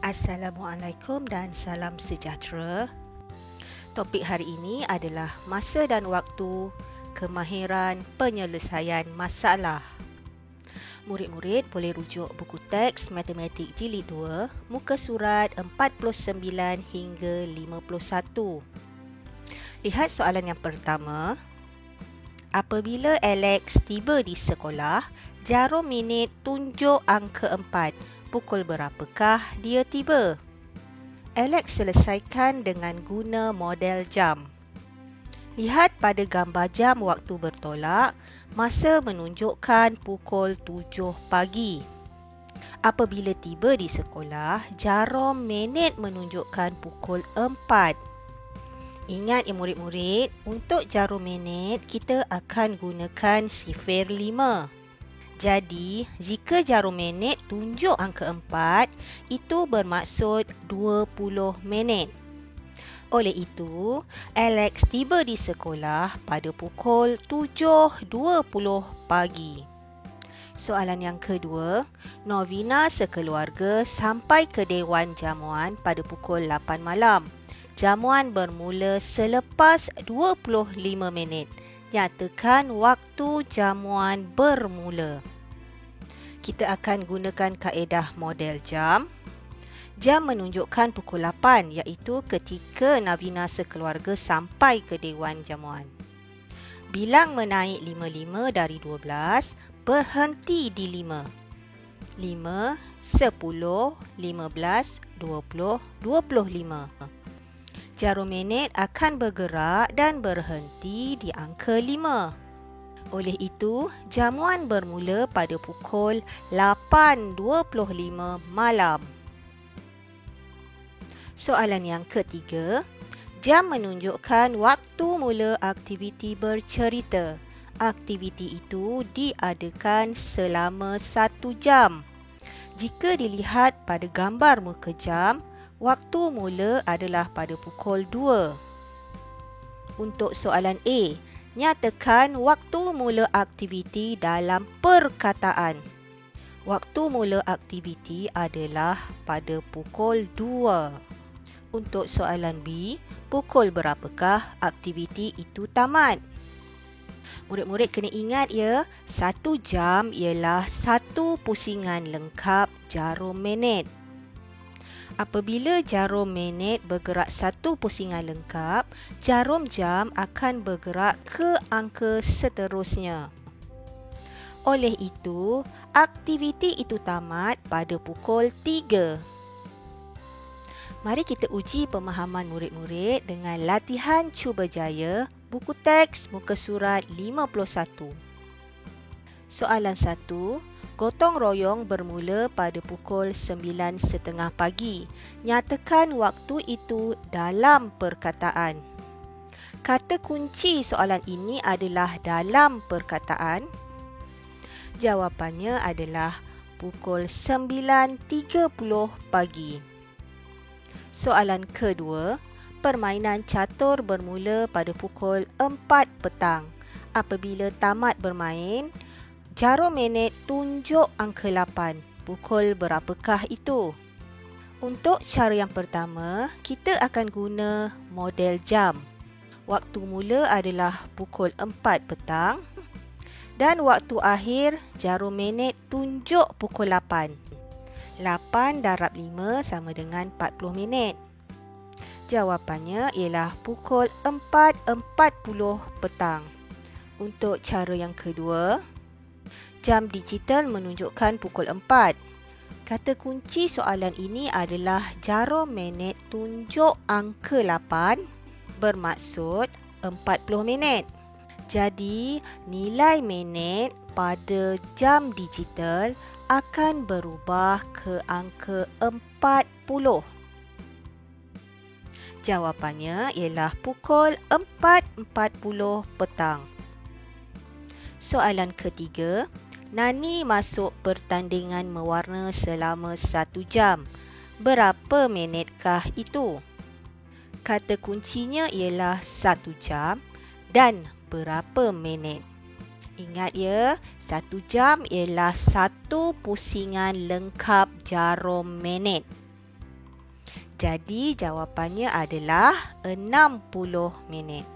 Assalamualaikum dan salam sejahtera. Topik hari ini adalah masa dan waktu, kemahiran penyelesaian masalah. Murid-murid boleh rujuk buku teks Matematik Jilid 2, muka surat 49 hingga 51. Lihat soalan yang pertama. Apabila Alex tiba di sekolah, jarum minit tunjuk angka 4. Pukul berapakah dia tiba? Alex selesaikan dengan guna model jam. Lihat pada gambar jam waktu bertolak, masa menunjukkan pukul 7 pagi. Apabila tiba di sekolah, jarum minit menunjukkan pukul 4. Ingat ya murid-murid, untuk jarum minit kita akan gunakan sifir 5. Jadi, jika jarum minit tunjuk angka 4, itu bermaksud 20 minit. Oleh itu, Alex tiba di sekolah pada pukul 7.20 pagi. Soalan yang kedua, Novina sekeluarga sampai ke Dewan Jamuan pada pukul 8 malam. Jamuan bermula selepas 25 minit. Nyatakan waktu jamuan bermula. Kita akan gunakan kaedah model jam. Jam menunjukkan pukul 8 iaitu ketika Novina sekeluarga sampai ke Dewan Jamuan. Bilang menaik 55 dari 12, berhenti di 5. 5, 10, 15, 20, 25. Jarum minit akan bergerak dan berhenti di angka 5. Oleh itu, jamuan bermula pada pukul 8.25 malam. Soalan yang ketiga, jam menunjukkan waktu mula aktiviti bercerita. Aktiviti itu diadakan selama 1 jam. Jika dilihat pada gambar muka jam, waktu mula adalah pada pukul 2. Untuk soalan A, nyatakan waktu mula aktiviti dalam perkataan. Waktu mula aktiviti adalah pada pukul 2. Untuk soalan B, pukul berapakah aktiviti itu tamat? Murid-murid kena ingat ya, 1 jam ialah 1 pusingan lengkap jarum minit. Apabila jarum minit bergerak 1 pusingan lengkap, jarum jam akan bergerak ke angka seterusnya. Oleh itu, aktiviti itu tamat pada pukul 3. Mari kita uji pemahaman murid-murid dengan latihan cuba jaya, buku teks muka surat 51. Soalan 1. Gotong royong bermula pada pukul 9.30 pagi. Nyatakan waktu itu dalam perkataan. Kata kunci soalan ini adalah dalam perkataan. Jawapannya adalah pukul 9.30 pagi. Soalan kedua, permainan catur bermula pada pukul 4 petang. Apabila tamat bermain, jarum minit tunjuk angka 8. Pukul berapakah itu? Untuk cara yang pertama, kita akan guna model jam. Waktu mula adalah pukul 4 petang dan waktu akhir jarum minit tunjuk pukul 8. 8 darab 5 sama dengan 40 minit. Jawapannya ialah pukul 4.40 petang. Untuk cara yang kedua, jam digital menunjukkan pukul 4. Kata kunci soalan ini adalah jarum minit tunjuk angka 8 bermaksud 40 minit. Jadi, nilai minit pada jam digital akan berubah ke angka 40. Jawapannya ialah pukul 4.40 petang. Soalan ketiga, Nani masuk pertandingan mewarna selama 1 jam. Berapa minitkah itu? Kata kuncinya ialah 1 jam dan berapa minit. Ingat ya, 1 jam ialah 1 pusingan lengkap jarum minit. Jadi jawapannya adalah 60 minit.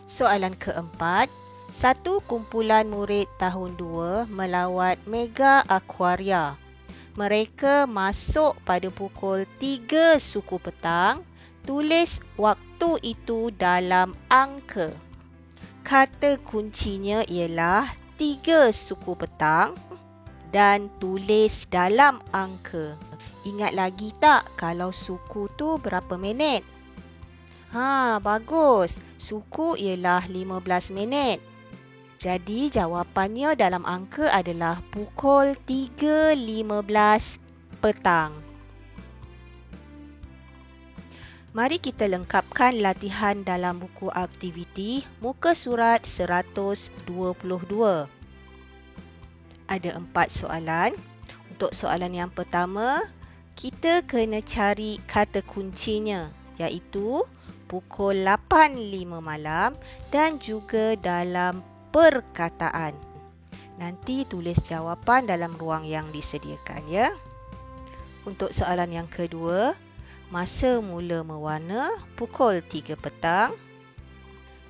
Soalan keempat, satu kumpulan murid tahun 2 melawat Mega Aquaria. Mereka masuk pada pukul 3 suku petang. Tulis waktu itu dalam angka. Kata kuncinya ialah 3 suku petang dan tulis dalam angka. Ingat lagi tak kalau suku tu berapa minit? Bagus. Suku ialah 15 minit. Jadi jawapannya dalam angka adalah pukul 3.15 petang. Mari kita lengkapkan latihan dalam buku aktiviti muka surat 122. Ada 4 soalan. Untuk soalan yang pertama, kita kena cari kata kuncinya, iaitu pukul 8.05 malam dan juga dalam perkataan. Nanti tulis jawapan dalam ruang yang disediakan, ya. Untuk soalan yang kedua, masa mula mewarna pukul 3 petang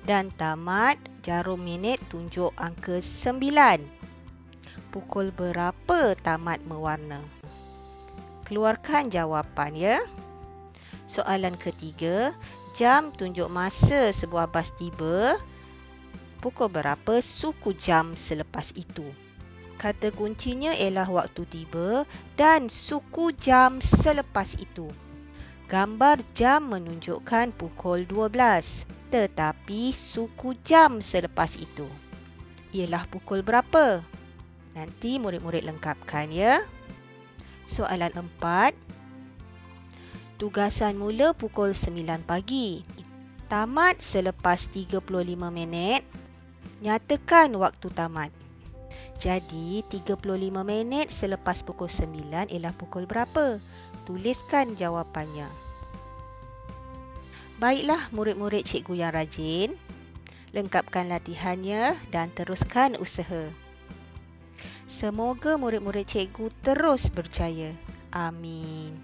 dan tamat jarum minit tunjuk angka 9. Pukul berapa tamat mewarna? Keluarkan jawapan, ya. Soalan ketiga, jam tunjuk masa sebuah bas tiba. Pukul berapa suku jam selepas itu? Kata kuncinya ialah waktu tiba dan suku jam selepas itu. Gambar jam menunjukkan pukul 12, tetapi suku jam selepas itu ialah pukul berapa? Nanti murid-murid lengkapkan, ya. Soalan 4. Tugasan mula pukul 9 pagi. Tamat selepas 35 minit. Nyatakan waktu tamat. Jadi, 35 minit selepas pukul 9 ialah pukul berapa? Tuliskan jawapannya. Baiklah murid-murid cikgu yang rajin. Lengkapkan latihannya dan teruskan usaha. Semoga murid-murid cikgu terus berjaya. Amin.